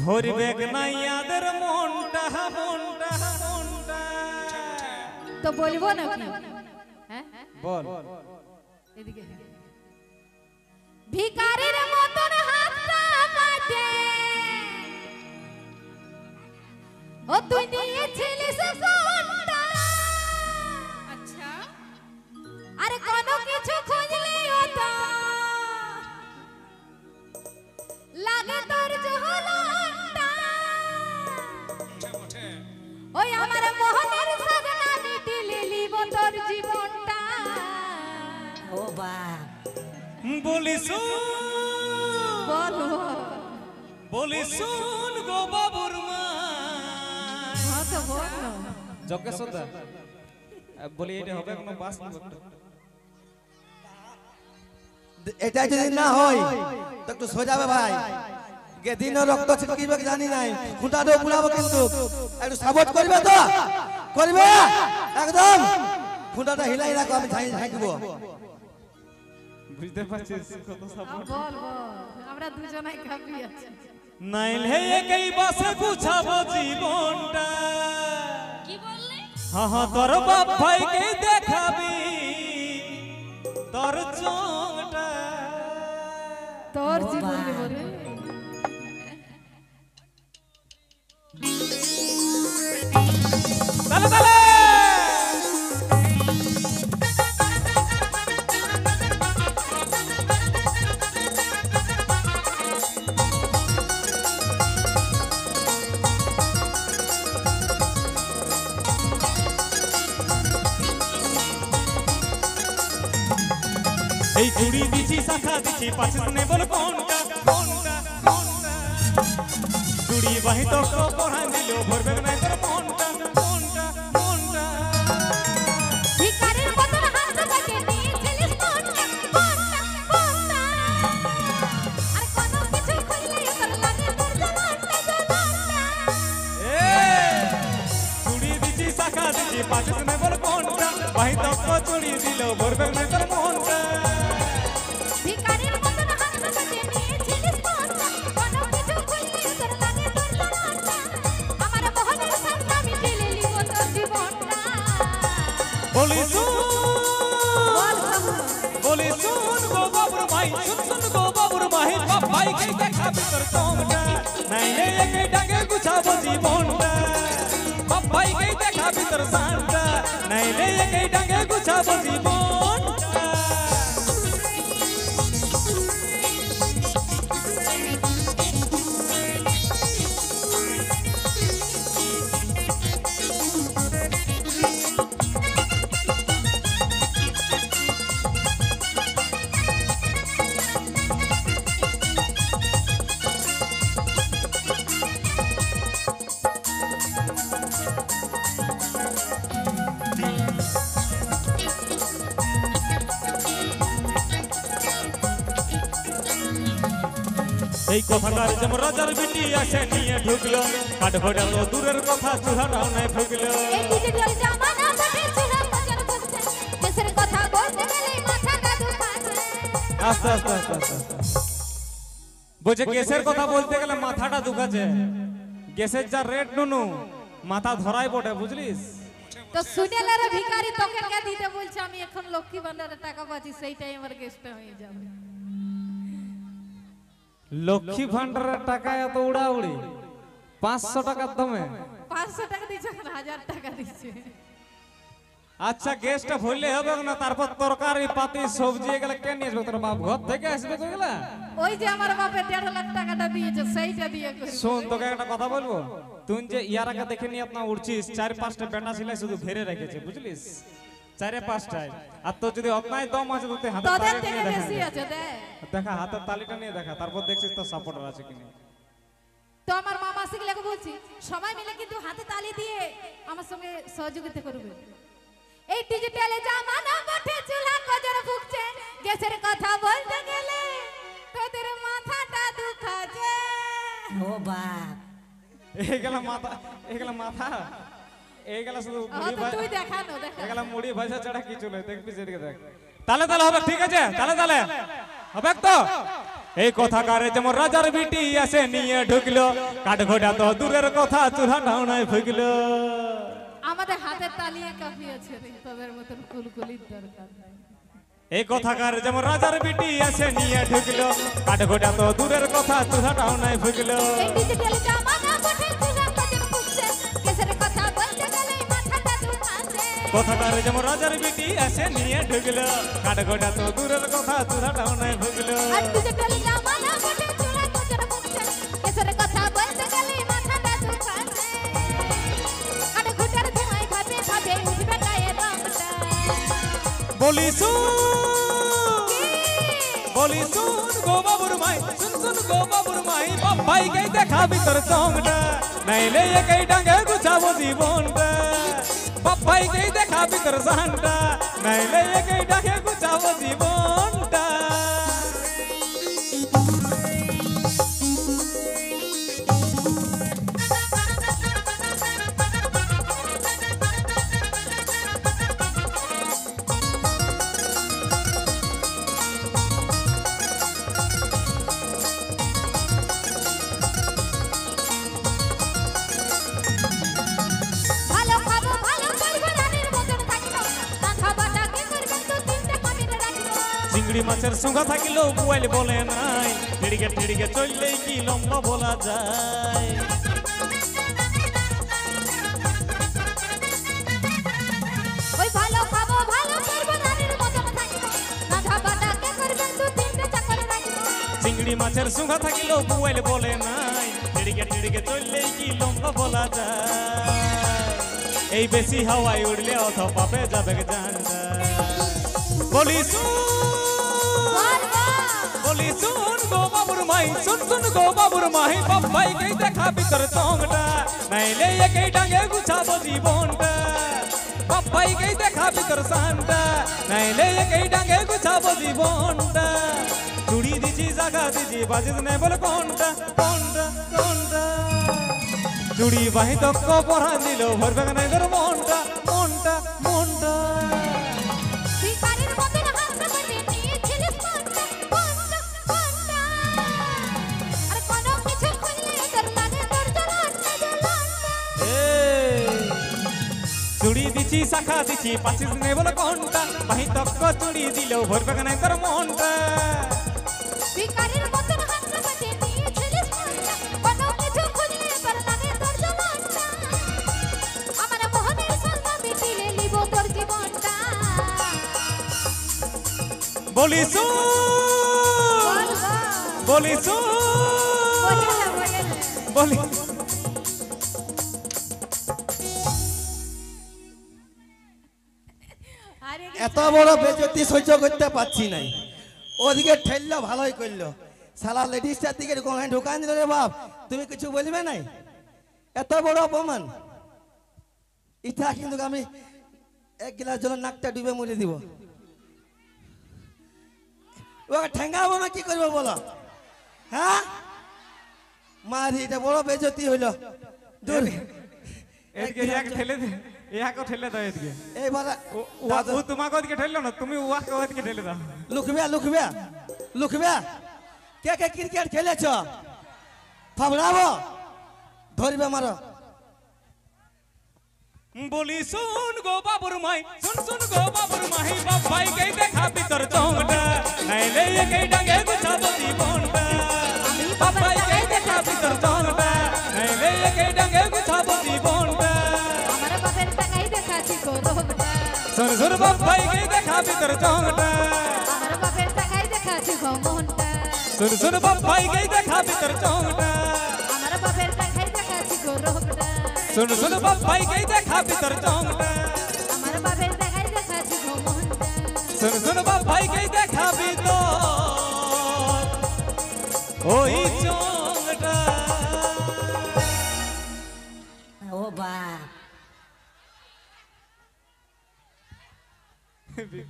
ধরবে না ইয়াদের মনটা মনটা মনটা। তো বলবো না কি? হ্যাঁ বল। এদিকে ভিখারির মতন হাতটা কাটে ও তুই দিয়েছিলিস কোনটা? আচ্ছা আরে কোনো কিছু খুঁজলে ওটা লাগে তোর জহলটা। ওই আমার মোহনের সগনা মিটিলে লিব তোর জীবনটা। ও বাপ বলি বল বলি শুন গো বাবুর মা। হ্যাঁ তো বল না। জগেশ্বরদা বলি এটা হবে কোনো বাস না? এটা যদি না হয় তো একটু সোজাবে ভাই, দিনও রক্ত ছিটকিবে জানি নাই, খুঁটাটাও পুড়াবো কিন্তু একটু সাপোর্ট করবে তো? করবে একদম, খুঁটাটা হিলাই রাখো, আমি ঝাঁকবো। বুঝতে পারছিস কত সাপোর্ট? বল আমরা দুজনাই কাপি আছি। নাইলে একই বাসে গুছাবো জীবনটা। কি বললে? হ্যাঁ তোর বাপ ভাইকে দেখাবি তোর চোখটা। তোর জীবন দেব রে। তালে তালে এই চুড়ি দিছি শাখা দিছি পাঁচ নে বল কোনটা কোনটা কোনটা। চুড়ি বাহি তো পড়া দিল ভরবে না তোর মনটা কোনটা কোনটা। ভিখারির মতন হাত কাটে নিয়েছিলিস কোনটা কোনটা কোনটা? আর কোনো কিছু খুঁজলে তোর লাগে তোর জলটা জলটা। এ চুড়ি দিছি শাখা দিছি পাঁচ নে বল কোনটা। বাহি তো চুড়ি দিল ভরবে না তোর মনটা। ভিখারির মতন হাত কাটে নিয়েছিলিস কোনটা? কোনো কিছু খুঁজলে তোর লাগে তোর জলটা। আমার মোহনের সগনা মিটিলে লিব তোর জীবনটা। বলি শুন বল বলি শুন গো বাবুর ভাই, শুন গো বাবুর ভাই, বাপ ভাইকে দেখাবি তোর চোখটা। নাইলে একই ডাঙ্গে গুছাবো জীবনটা। বাপ ভাইকে দেখাবি তোর শানটা। নাইলে একই ডাঙ্গে গুছাবো জীবনটা। এই কথাটার যেমন রাজার বিটি আসে নিয়ে ঢুকলো, কাঠ ভরে তো দূরের কথা চুহাটাও নাই ঢুকলো। এই ডিজিটাল জামানা বটে চুলা বাজার বসছে, দেশের কথা বলতে গেলে মাথাটা দুখাছে। আস্তে আস্তে আস্তে আস্তে বলছে গ্যাসের কথা বলতে গেলে মাথাটা দুখাছে। গ্যাসের যা রেট নুনু মাথা ধরাই বটে, বুঝলিস? তো শুনেলে রে ভিখারি, তোকে কে দিতে বলছে? আমি এখন লক্ষ্মী ভান্ডারের টাকা পাচ্ছি, সেইটাই আমার গেস্টটা হয়ে যাবে। লক্ষ্মী ভান্ডারের টাকা এত উড়াউড়ি? 500 টাকার দামে 500 টাকা দিচ্ছে, 1000 টাকা দিচ্ছে। আচ্ছা গ্যাসটা ভরলে হবে না? তারপর তরকারি পাতি সবজি এগুলা কে নিয়ে আসবে? তোর বাপ ঘর থেকে আসবে তো এগুলা? ওই যে আমার বাপে 1.5 লাখ টাকাটা দিয়েছে, সেইটা দিয়ে করি। শোন তোকে একটা কথা বলবো, তুই যে ইয়ার আগে দেখে নিয়ে আপনার উড়ছিস, 4-5টা বেটা ছিল শুধু ঘেরে রেখেছে, বুঝলিস? 4-5টায়। আর তোর যদি অন্যায় দম আছে তুই হাতে তোদের তালি থেকে নিয়ে দেখা। বেশি আছে দেখ। দেখা হাতের তালিটা নিয়ে দেখা, তারপর দেখছিস তোর সাপোর্টার আছে কিনা। তো আমার মামা শিখলেকে বলছি, সবাই মিলে কিন্তু হাতে তালি দিয়ে আমার সঙ্গে সহযোগিতা করবে। এই ডিজিটালে জামানা বটে চুলা কজর ফুকছে, গ্যাসের কথা বলতে গেলে তোদের মাথাটা দুখাছে। ও বাপ এইগুলা মাথা, এইগুলা মাথা, এইগুলা শুধু মুড়ি তো তুই দেখানো দেখা। এইগুলা মুড়ি ভাজা ছাড়া কিছু নয়, দেখবি সেদিকে দেখ। তালে তালে হবে, ঠিক আছে? তালে তালে হবে তো? এই কথা কারে যেমন রাজার বিটি এসে নিয়ে ঢুকলো কাঠঘোটা তো দূরের কথা চুলাটাও নাই ফুকলো আমাদের হাতের তালিয়ে কাঁপিয়েছে তোদের মতন কুলকুলির দরকার নাই। এই কথা কারে যেমন রাজার বিটি এসে নিয়ে ঢুকলো কাঠঘোটা তো দূরের কথা চুলাটাও নাই ফুকলো এই ডিজিটাল জামানা বটে চুলা কজন ফুকছে কেসের কথা বলতে গেলে মাথাটা দুখাছে। কথা কারে যেমন রাজার বিটি এসে নিয়ে ঢুকলো কাঠঘোটা তো দূরের কথা চুলাটাও নাই ফুকলো আর ডিজিটাল জামানা বটে চুলা কজন ফুকছে কেসের কথা বলতে গেলে মাথাটা দুখাছে। কাটে ঘুটার ধোঁয়ায় ভাবে ভাবে উঠবে গায়ে রংটা। বলি শুন গো বাবুর মাই শুন গো বাবুর মাই বাবাই কে দেখা ভিতর চংটা নাইলে একই ডাঙ্গে গুছাবো জীবনটা বাবাই কে দেখা ভিতর জানটা নাইলে একই ডাঙ্গে গুছাবো জীবনটা ভালো খাবো ভালো করবো রানীর মতন থাকবো না খাবাটা কি করবেন তো তিনটে কামিনে রাখবো। চিংড়ি মাছের সঙ্গে থাকিলেও বুয়াইল বলে নাই টিড়িকে চললেই কি লম্বা বলা যায় ওই ভালো খাবো ভালো করবো রানীর মতন থাকবো না খাবাটা কি করবেন তো তিনটে চাকর রাখবো। চিংড়ি মাছের সঙ্গে থাকিলেও বুয়াইল বলে নাই টিড়িকে চললেই কি লম্বা বলা যায় এই বেশি হাওয়ায় উড়লে অথ পাপে যাবে জানটা বলি শুন গো বাবুর মাই শুন গো বাবুর মাই বাবাই কে দেখা ভিতর চংটা নাইলে একই ডাঙ্গে গুছাবো জীবনটা বাবাই কে দেখা ভিতর সানটা নাইলে একই ডাঙ্গে গুছাবো জীবনটা চুড়ি দিছি জাগা দিছি বাজিস নাই বলে কোনটা কোনটা কোনটা চুড়ি বাহি তক্ক পরা দিল ভরবে নাই তোর মনটা মনটা মনটা ভিখারির মতন হাসতে বসে নিয়েছিলিস কোনটা কোনটা কোনটা। আর কোনো কিছু খুললে তোর লাগে তোর জ্বলনটা জ্বলনটা। চুড়ি দিছি শাখা দিছি পাচিস নেই বলে কোনটা বাহি তক্ক চুড়ি দিলেও ভরবে নাই তোর মনটা ভিখারির মতন হাসতে বসে নিয়েছিলিস কোনটা কোনো কিছু খুললে তোর লাগে তোর জ্বলনটা। আমার মোহনের সঙ্গে মিটিয়ে নিব তোর জীবনটা। বলি শুন বলি শুন বলি এত বড় বেজতি সহ্য করতে পারছি নাই ওদিকে ঠেললো ভালোই করলো সালা লেডিসটার দিকে কোথায় ঢুকান দিল রে বাপ তুমি কিছু বলবে নাই এত বড় অপমান ইটা কিন্তু আমি এক গ্লাস জল নাকটা ডুবে মরে দিব ওকে ঠেঙ্গাবো না কি করবো বলো হ্যাঁ মারি এটা বড় বেজতি হইলো দূর এদিকে এক ঠেলে দে ইয়াকে ঠেলে দাও এদিকে এইবার ও তোমাকে ওদিকে ঠেললো না তুমি ওয়াকে ওদিকে ঠেলে দাও লুকবে কে কে ক্রিকেট খেলেছ ফাবড়াবো ধরবে মারো বলি শুন গো বাবুর মাই শুন গো বাবুর মাই বাবাই কে দেখা ভিতর চংটা নাইলে একই ডাঙ্গে গুছাবো জীবনটা বাবাই কে দেখা ভিতর চংটা নাইলে একই ডাঙ্গে গুছাবো জীবনটা আমার বাপের টাকাই দেখাচ্ছি গো রোগটা। সুর বাবাই কে দেখা ভিতর চংটা আমার বাপের টাকাই দেখাচ্ছি গো মনটা। সুর বাবাই কে দেখা ভিতর চংটা আমার বাপের টাকাই দেখাচ্ছি গো রোগটা। सुन बाबाई के देखा भीतर चौंगटा আমার বাপের টাকাই দেখাচ্ছি গো মনটা। सुन बाबाई के देखा भीतर ओई चौंगटा